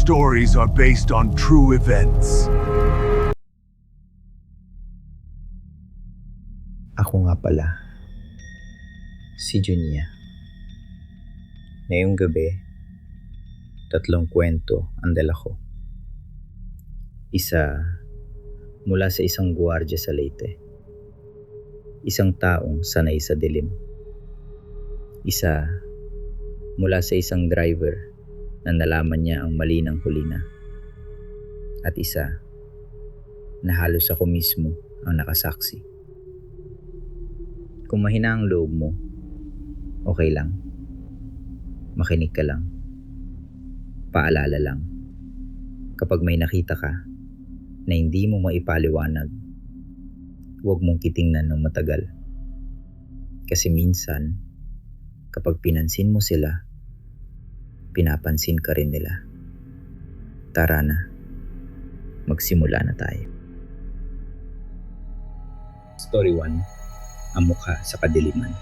stories are based on true events. Ako nga pala, si Junia. Ngayong gabi, 3 kwento ang dala ko. Isa mula sa isang gwardiya sa Leyte. Isang taong sanay sa dilim. Isa mula sa isang driver na nalaman niya ang mali ng huli na. At isa na halos ako mismo ang nakasaksi. Kung mahina ang loob mo, okay lang. Makinig ka lang. Paalala lang. Kapag may nakita ka na hindi mo maipaliwanag, huwag mong titingnan ng matagal. Kasi minsan, kapag pinansin mo sila, pinapansin ka rin nila. Tara na, magsimula na tayo. Story 1. Ang mukha sa kadiliman.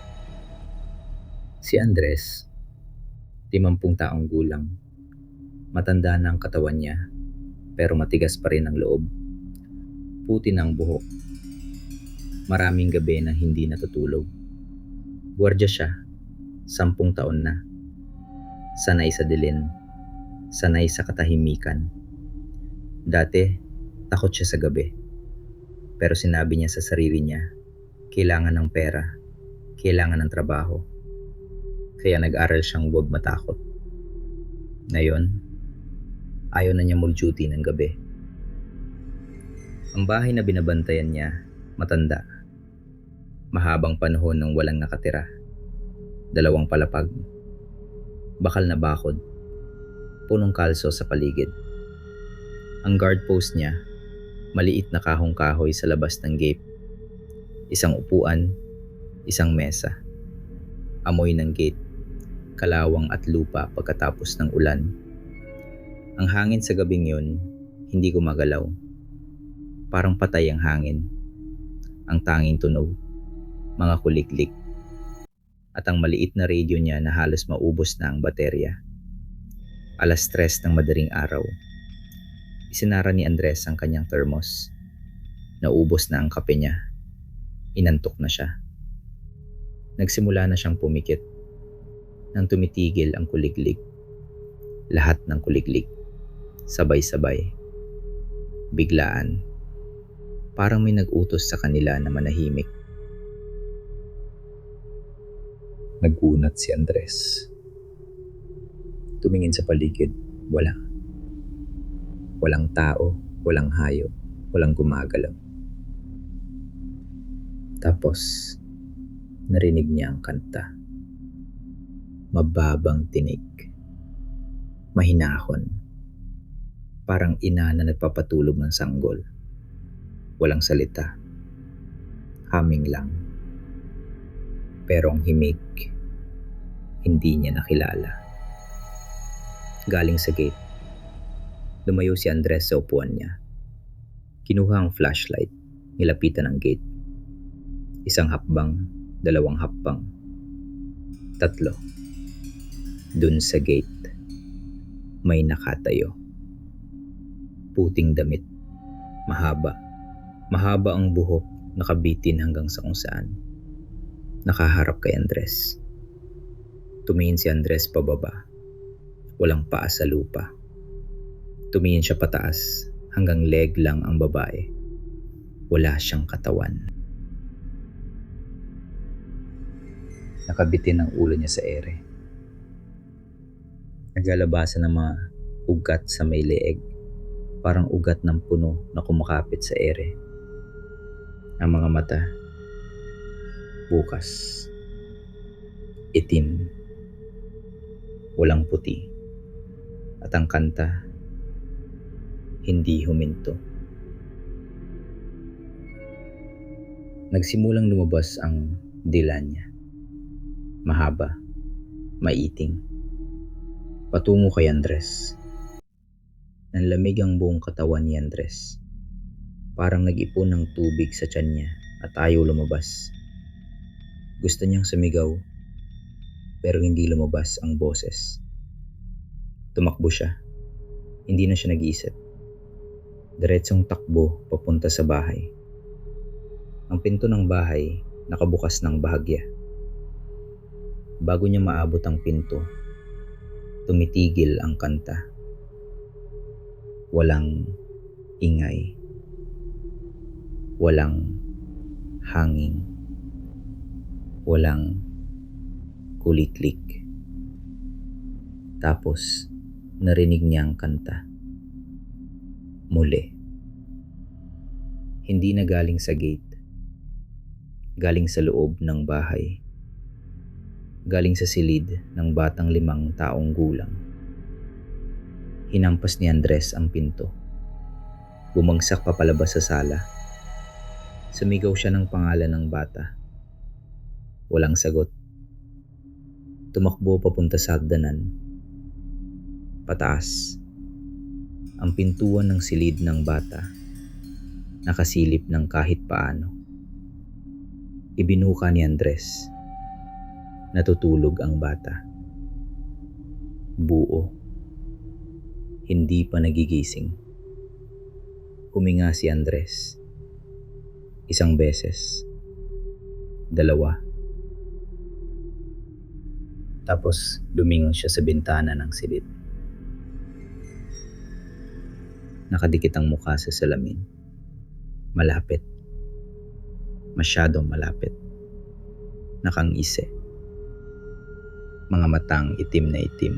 Si Andres, 50 taong gulang. Matanda na ang katawan niya, pero matigas pa rin ang loob. Puti ng buhok. Maraming gabi na hindi natutulog. Gwardiya siya, 10 taon na. Sanay sa dilim, sanay sa katahimikan. Dati, takot siya sa gabi. Pero sinabi niya sa sarili niya, kailangan ng pera, kailangan ng trabaho. Kaya nag-aral siyang huwag matakot. Ngayon, ayaw na niya mag-duty ng gabi. Ang bahay na binabantayan niya, matanda. Mahabang panahon nang walang nakatira. 2 palapag. Bakal na bakod. Punong kalso sa paligid. Ang guard post niya, maliit na kahong-kahoy sa labas ng gate. Isang upuan, isang mesa. Amoy ng gate, kalawang at lupa pagkatapos ng ulan. Ang hangin sa gabing yun, hindi gumagalaw. Parang patay ang hangin. Ang tanging tunog, mga kuliklik. At ang maliit na radio niya na halos maubos na ang baterya. 3:00 ng madaling araw. Isinara ni Andres ang kanyang thermos. Naubos na ang kape niya. Inantok na siya. Nagsimula na siyang pumikit. Nang tumitigil ang kuliglig. Lahat ng kuliglig. Sabay-sabay. Biglaan. Parang may nag-utos sa kanila na manahimik. Nagunat si Andres. Tumingin sa paligid. Wala. Walang tao, walang hayop, walang gumagalaw. Tapos, narinig niya ang kanta. Mababang tinig. Mahinahon. Parang ina na nagpapatulog ng sanggol. Walang salita. Humming lang. Pero ang himig, hindi niya nakilala. Galing sa gate. Lumayo si Andres sa upuan niya. Kinuha ang flashlight. Nilapitan ang gate. 1 hakbang, 2 hakbang, 3. Dun sa gate, may nakatayo. Puting damit, mahaba. Mahaba ang buhok, nakabitin hanggang sa kung saan. Nakaharap kay Andres. Tumingin si Andres pababa. Walang paa sa lupa. Tumingin siya pataas, hanggang leg lang ang babae. Wala siyang katawan. Nakabitin ang ulo niya sa ere. Naglalabasan ng mga ugat sa may leeg. Parang ugat ng puno na kumakapit sa ere. Ang mga mata, bukas. Itim. Walang puti. At ang kanta, hindi huminto. Nagsimulang lumabas ang dila niya. Mahaba, maiting. Patungo kay Andres. Nanlamig ang buong katawan ni Andres. Parang nag-ipon ng tubig sa tiyan niya at ayaw lumabas. Gusto niyang sumigaw, pero hindi lumabas ang boses. Tumakbo siya. Hindi na siya nag-iisip. Diretsong takbo papunta sa bahay. Ang pinto ng bahay nakabukas ng bahagya. Bago niya maabot ang pinto, tumitigil ang kanta. Walang ingay. Walang hangin. Walang kuliklik. Tapos, narinig niya ang kanta. Muli. Hindi na galing sa gate. Galing sa loob ng bahay. Galing sa silid ng batang 5 taong gulang. Hinampas ni Andres ang pinto. Bumagsak papalabas sa sala. Sumigaw siya ng pangalan ng bata. Walang sagot. Tumakbo papunta sa hagdanan. Pataas. Ang pintuan ng silid ng bata. Nakasilip ng kahit paano. Ibinuka ni Andres. Natutulog ang bata. Buo. Hindi pa nagigising. Huminga si Andres. 1 beses. 2. Tapos lumingon siya sa bintana ng silid. Nakadikit ang mukha sa salamin. Malapit. Masyadong malapit. Nakangisi. Mga matang itim na itim.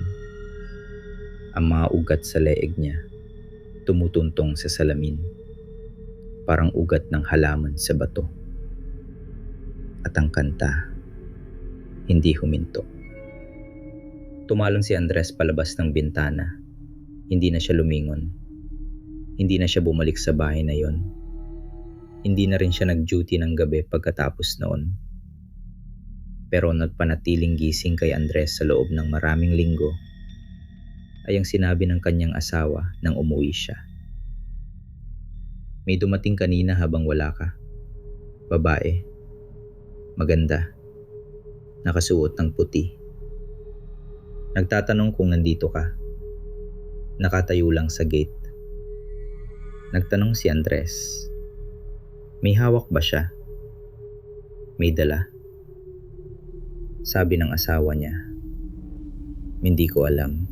Ang mga ugat sa leeg niya tumutuntong sa salamin. Parang ugat ng halaman sa bato. At ang kanta, hindi huminto. Tumalon si Andres palabas ng bintana. Hindi na siya lumingon. Hindi na siya bumalik sa bahay na yon. Hindi na rin siya nag-duty ng gabi pagkatapos noon. Pero nagpanatiling gising kay Andres sa loob ng maraming linggo ay ang sinabi ng kanyang asawa nang umuwi siya. May dumating kanina habang wala ka. Babae. Maganda. Nakasuot ng puti. Nagtatanong kung nandito ka. Nakatayo lang sa gate. Nagtanong si Andres. May hawak ba siya? May dala? Sabi ng asawa niya. Hindi ko alam.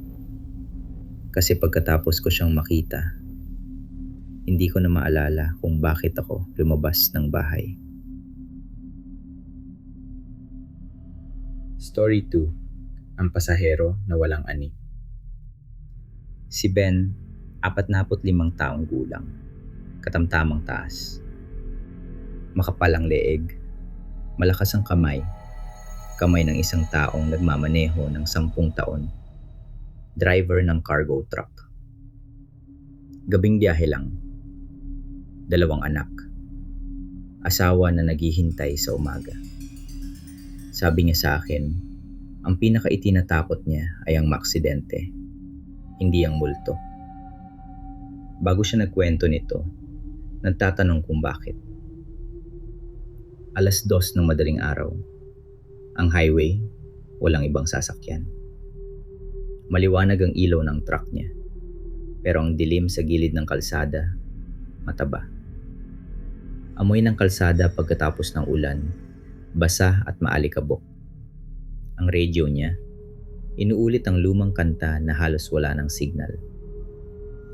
Kasi pagkatapos ko siyang makita, hindi ko na maalala kung bakit ako lumabas ng bahay. Story 2. Ang pasahero na walang ani. Si Ben, 45 taong gulang. Katamtamang taas. Makapal ang leeg. Malakas ang kamay. Kamay ng isang taong nagmamaneho ng 10 taon. Driver ng cargo truck. Gabing biyahe lang. 2 anak. Asawa na naghihintay sa umaga. Sabi niya sa akin, ang pinaka-itinatakot niya ay ang maaksidente, hindi ang multo. Bago siya nagkwento nito, nagtatanong kung bakit. 2:00 ng madaling araw. Ang highway, walang ibang sasakyan. Maliwanag ang ilaw ng truck niya, pero ang dilim sa gilid ng kalsada, mataba. Amoy ng kalsada pagkatapos ng ulan, basa at maalikabok. Ang radio niya, inuulit ang lumang kanta na halos wala ng signal.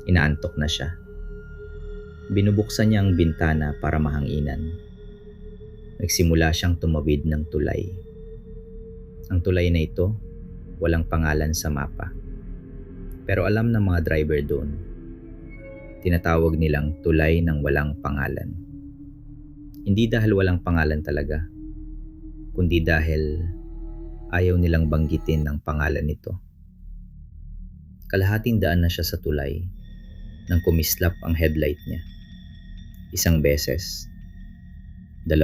Inaantok na siya. Binubuksan niya ang bintana para mahanginan. Nagsimula siyang tumawid ng tulay. Ang tulay na ito, walang pangalan sa mapa. Pero alam ng mga driver doon, tinatawag nilang tulay ng walang pangalan. Hindi dahil walang pangalan talaga, kundi dahil ayaw nilang banggitin ang pangalan nito. Kalahating daan na siya sa tulay nang kumislap ang headlight niya. 1 beses, 2,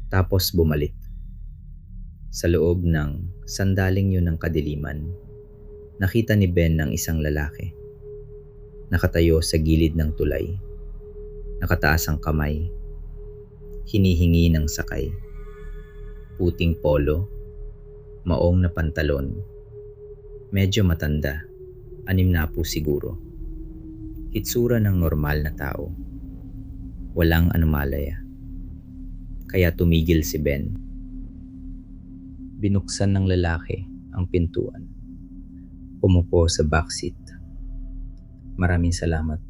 tapos bumalik. Sa loob ng sandaling yun ng kadiliman, nakita ni Ben ng isang lalaki. Nakatayo sa gilid ng tulay. Nakataas ang kamay. Hinihingi ng sakay. Puting polo. Maong na pantalon. Medyo matanda. 60 siguro. Hitsura ng normal na tao. Walang anomalya. Kaya tumigil si Ben. Binuksan ng lalaki ang pintuan. Umupo sa backseat. Maraming salamat.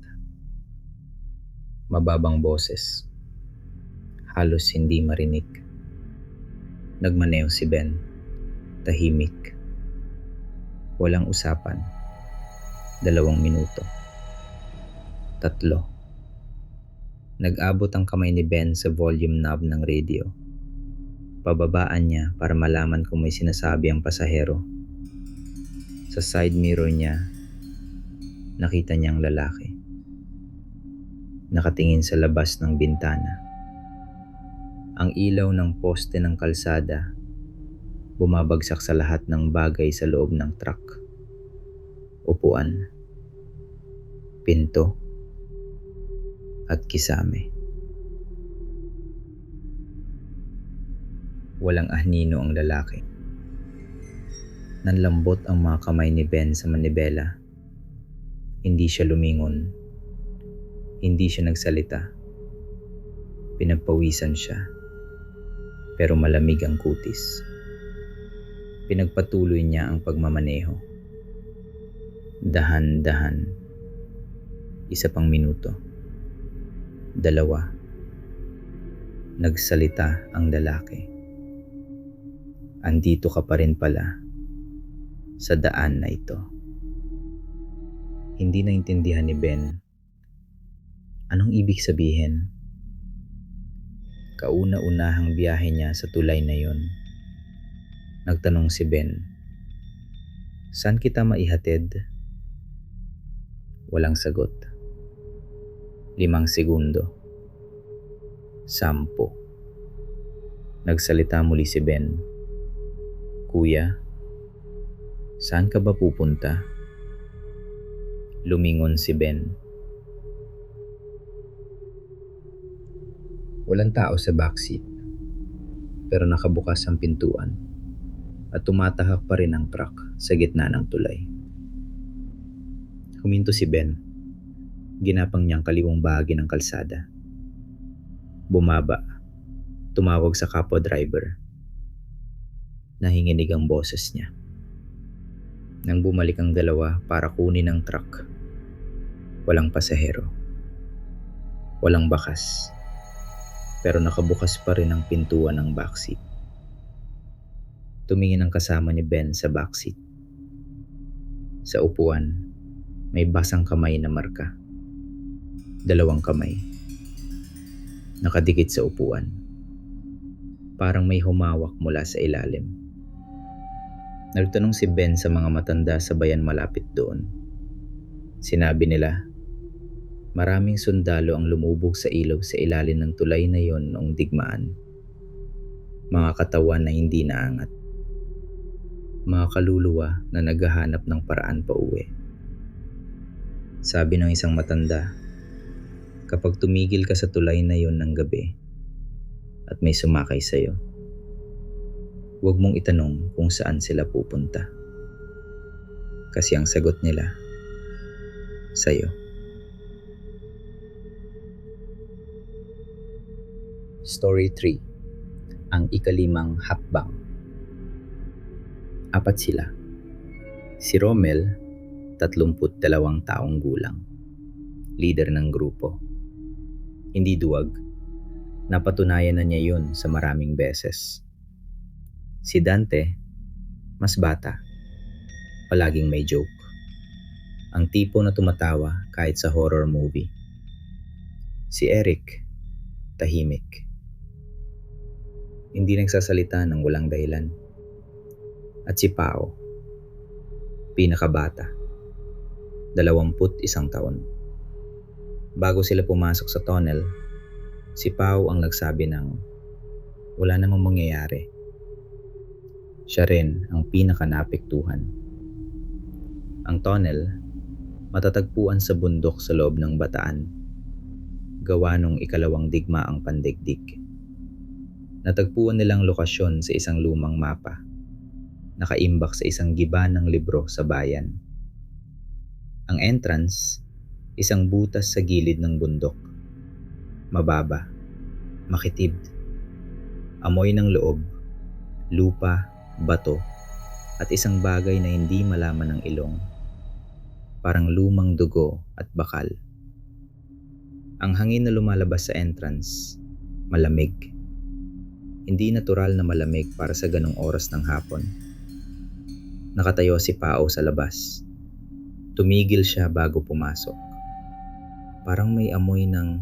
Mababang boses. Halos hindi marinig. Nagmaneho si Ben. Tahimik. Walang usapan. 2 minuto. 3. Nag-abot ang kamay ni Ben sa volume knob ng radio. Pababaan niya para malaman kung may sinasabi ang pasahero. Sa side mirror niya, nakita niya ang lalaki. Nakatingin sa labas ng bintana. Ang ilaw ng poste ng kalsada bumabagsak sa lahat ng bagay sa loob ng truck. Upuan, pinto, at kisame. Walang ahnino ang lalaki. Nanlambot ang mga kamay ni Ben sa manibela. Hindi siya lumingon. Hindi siya nagsalita. Pinagpawisan siya. Pero malamig ang kutis. Pinagpatuloy niya ang pagmamaneho. Dahan-dahan. 1 pang minuto. 2. Nagsalita ang lalaki. Andito ka pa rin pala sa daan na ito. Hindi naintindihan ni Ben. Anong ibig sabihin? Kauna-unahang biyahe niya sa tulay na yon. Nagtanong si Ben, "Saan kita maihatid?" Walang sagot. 5 segundo. 10. Nagsalita muli si Ben. "Kuya, saan ka ba pupunta?" Lumingon si Ben. Walang tao sa backseat, pero nakabukas ang pintuan at tumatahak pa rin ang truck sa gitna ng tulay. Huminto si Ben. Ginapang niyang kaliwang bahagi ng kalsada. Bumaba. Tumawag sa kapwa driver. Nahinginig ang boses niya. Nang bumalik ang dalawa para kunin ang truck, walang pasahero. Walang bakas. Pero nakabukas pa rin ang pintuan ng backseat. Tumingin ang kasama ni Ben sa backseat. Sa upuan, may basang kamay na marka. 2 kamay. Nakadikit sa upuan. Parang may humawak mula sa ilalim. Nagtanong si Ben sa mga matanda sa bayan malapit doon. Sinabi nila, maraming sundalo ang lumubog sa ilog sa ilalim ng tulay na yon noong digmaan. Mga katawan na hindi naangat. Mga kaluluwa na naghahanap ng paraan pa uwi. Sabi ng isang matanda, kapag tumigil ka sa tulay na yon ng gabi at may sumakay sa'yo, huwag mong itanong kung saan sila pupunta. Kasi ang sagot nila, sa'yo. Story 3. Ang ika-5 hakbang. 4 sila. Si Romel, 32 taong gulang. Leader ng grupo. Hindi duwag. Napatunayan na niya yun sa maraming beses. Si Dante, mas bata. Palaging may joke. Ang tipo na tumatawa kahit sa horror movie. Si Eric, tahimik. Hindi nagsasalita ng walang dahilan. At si Pao, pinakabata, 21 taon. Bago sila pumasok sa tunnel, si Pao ang nagsabi ng wala namang mangyayari. Siya rin ang pinaka-naapektuhan. Ang tunnel, matatagpuan sa bundok sa loob ng Bataan, gawa nung ika-2 digmaang pandaigdig. Natagpuan nilang lokasyon sa isang lumang mapa, nakaimbak sa isang giba ng libro sa bayan. Ang entrance, isang butas sa gilid ng bundok. Mababa, makitid, amoy ng loob, lupa, bato, at isang bagay na hindi malaman ng ilong. Parang lumang dugo at bakal. Ang hangin na lumalabas sa entrance, malamig. Hindi natural na malamig para sa ganong oras ng hapon. Nakatayo si Pao sa labas. Tumigil siya bago pumasok. Parang may amoy ng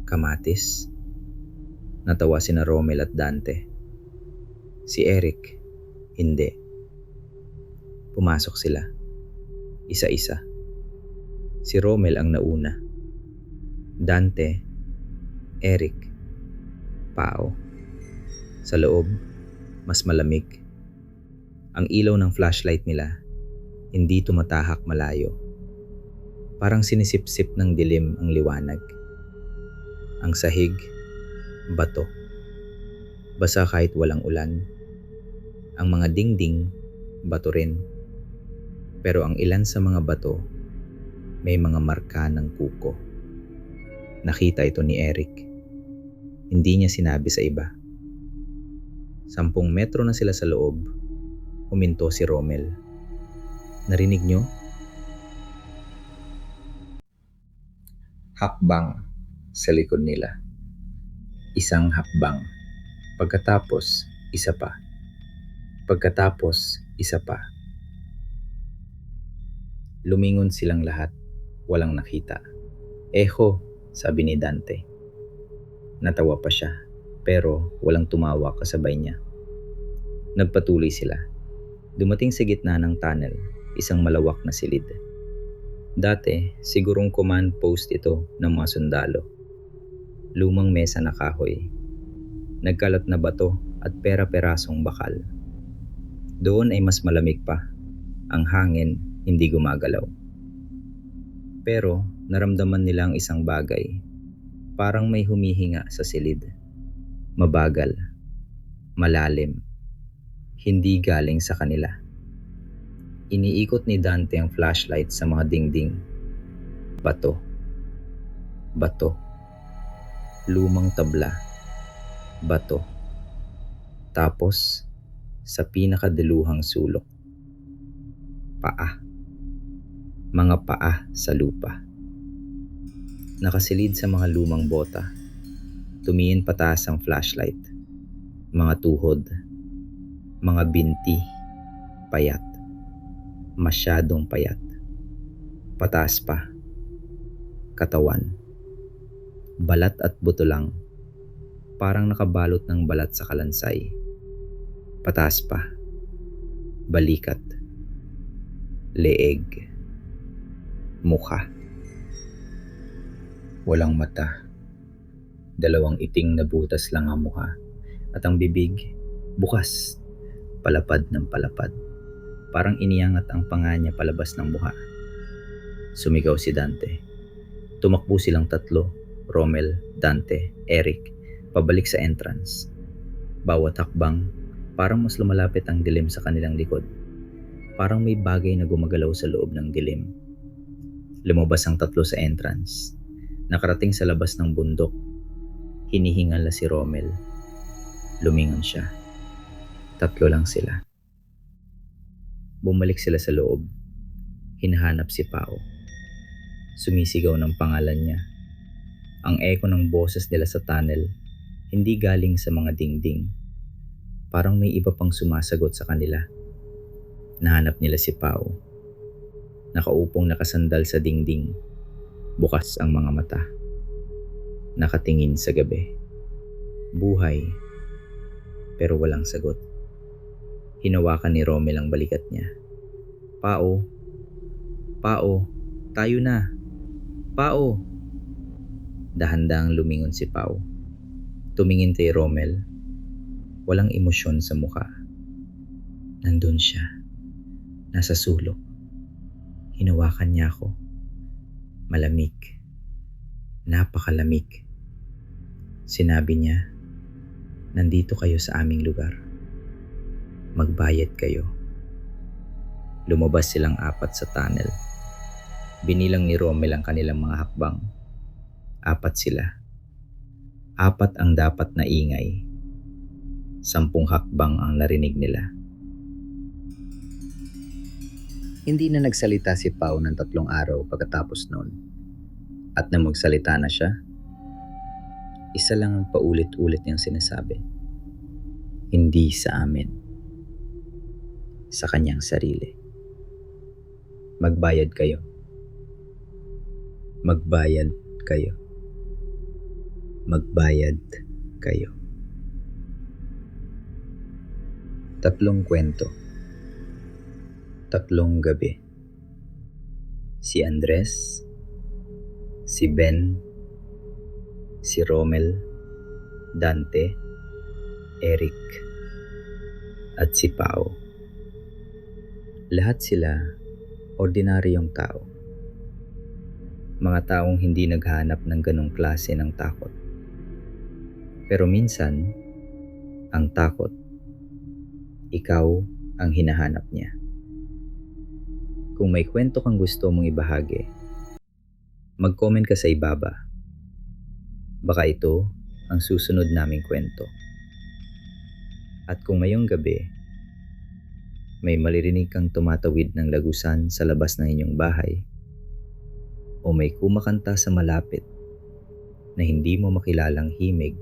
kamatis. Natawa sina Romel at Dante. Si Eric, hindi. Pumasok sila. Isa-isa. Si Romel ang nauna. Dante, Eric, Pao. Sa loob, mas malamig. Ang ilaw ng flashlight nila, hindi tumatahak malayo. Parang sinisipsip ng dilim ang liwanag. Ang sahig, bato. Basa kahit walang ulan. Ang mga dingding, bato rin. Pero ang ilan sa mga bato, may mga marka ng kuko. Nakita ito ni Eric. Hindi niya sinabi sa iba. 10 metro na sila sa loob, huminto si Romel. Narinig niyo? Hakbang sa likod nila. Isang hakbang. Pagkatapos, isa pa. Pagkatapos, isa pa. Lumingon silang lahat. Walang nakita. Eho, sabi ni Dante. Natawa pa siya, pero walang tumawa kasabay niya. Nagpatuloy sila. Dumating sa gitna ng tunnel, isang malawak na silid. Dati, sigurong command post ito ng mga sundalo. Lumang mesa na kahoy. Nagkalat na bato at pera-perasong bakal. Doon ay mas malamig pa. Ang hangin hindi gumagalaw. Pero naramdaman nila ang isang bagay. Parang may humihinga sa silid. Mabagal. Malalim. Hindi galing sa kanila. Iniikot ni Dante ang flashlight sa mga dingding. Bato. Bato. Lumang tabla. Bato. Tapos, sa pinakadiluhang sulok. Paa. Mga paa sa lupa. Nakasilid sa mga lumang bota. Tumingin pataas ang flashlight. Mga tuhod. Mga binti. Payat. Masyadong payat. Pataas pa. Katawan. Balat at buto lang. Parang nakabalot ng balat sa kalansay. Pataas pa. Balikat. Leeg. Mukha. Walang mata. 2 iting na butas lang ang mukha. At ang bibig, bukas. Palapad ng palapad. Parang iniangat ang panga niya palabas ng mukha. Sumigaw si Dante. Tumakbo silang 3, Romel, Dante, Eric, pabalik sa entrance. Bawat hakbang, parang mas lumalapit ang dilim sa kanilang likod. Parang may bagay na gumagalaw sa loob ng dilim. Lumabas ang 3 sa entrance. Nakarating sa labas ng bundok. Hinihingal na si Romel. Lumingon siya. 3 lang sila. Bumalik sila sa loob. Hinahanap si Pao. Sumisigaw ng pangalan niya. Ang eko ng boses nila sa tunnel, hindi galing sa mga dingding. Parang may iba pang sumasagot sa kanila. Nahanap nila si Pao. Nakaupong nakasandal sa dingding. Bukas ang mga mata. Nakatingin sa gabi. Buhay. Pero walang sagot. Hinawakan ni Romel ang balikat niya. Pao. Pao. Tayo na. Pao. Dahan-dahang lumingon si Pao. Tumingin kay Romel. Walang emosyon sa mukha. Nandun siya. Nasa sulok. Hinawakan niya ako. Malamig. Napakalamig. Sinabi niya, nandito kayo sa aming lugar. Magbayad kayo. Lumabas silang 4 sa tunnel. Binilang ni Rommel ang kanilang mga hakbang. 4 sila. 4 ang dapat na ingay. 10 hakbang ang narinig nila. Hindi na nagsalita si Pao ng 3 araw pagkatapos noon. At nang magsalita na siya, isa lang ang paulit-ulit niyang sinasabi. Hindi sa amin. Sa kanyang sarili. Magbayad kayo. Magbayad kayo. Magbayad kayo. 3 kwento. 3 gabi. Si Andres, si Ben, si Rommel, Dante, Eric, at si Pao. Lahat sila ordinaryong tao. Mga taong hindi naghahanap ng ganong klase ng takot. Pero minsan, ang takot, ikaw ang hinahanap niya. Kung may kwento kang gusto mong ibahagi, mag-comment ka sa ibaba. Baka ito ang susunod naming kwento. At kung ngayong gabi, may maririnig kang tumatawid ng lagusan sa labas ng inyong bahay, o may kumakanta sa malapit na hindi mo makilalang himig,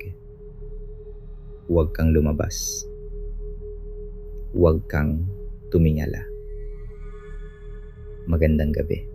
huwag kang lumabas. Huwag kang tumingala. Magandang gabi.